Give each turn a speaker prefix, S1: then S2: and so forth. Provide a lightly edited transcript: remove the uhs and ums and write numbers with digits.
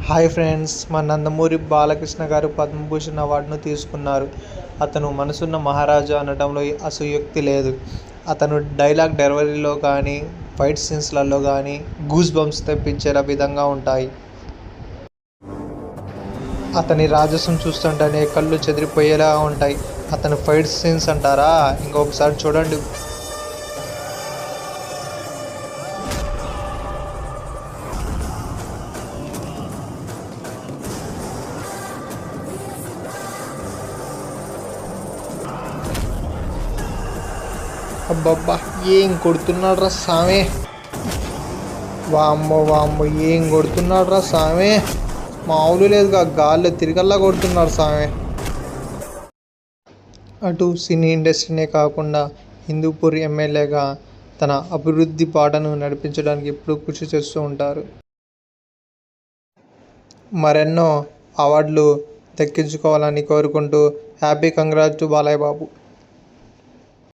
S1: Hi friends, మా నందమూరి బాలకృష్ణ గారు పద్మభూషణ్ అవార్డును తీసుకున్నారు. అతను మనసున్న మహారాజు అనడంలో అసూయోక్తి లేదు. అతను డైలాగ్ డెలివరీలో కానీ, ఫైట్ సీన్స్లలో కానీ గూస్ బంప్స్ తెప్పించేలా విధంగా ఉంటాయి. అతని రాజసం చూస్తుంటేనే కళ్ళు చెదిరిపోయేలా ఉంటాయి. అతని ఫైట్ సీన్స్ అంటారా, ఇంకొకసారి చూడండి. అబ్బబ్బా, ఏం కొడుతున్నాడు రా సామే! వామ్మో వామ్మో, ఏం కొడుతున్నాడు రా సామే! మామూలు లేదుగా, గాల్లో తిరగల్లా కొడుతున్నాడు సామే. అటు సినీ ఇండస్ట్రీనే కాకుండా హిందూపూర్ ఎమ్మెల్యేగా తన అభివృద్ధి బాటను నడిపించడానికి ఎప్పుడూ కృషి చేస్తూ ఉంటారు. మరెన్నో అవార్డులు దక్కించుకోవాలని కోరుకుంటూ happy congrats to Balayya Babu.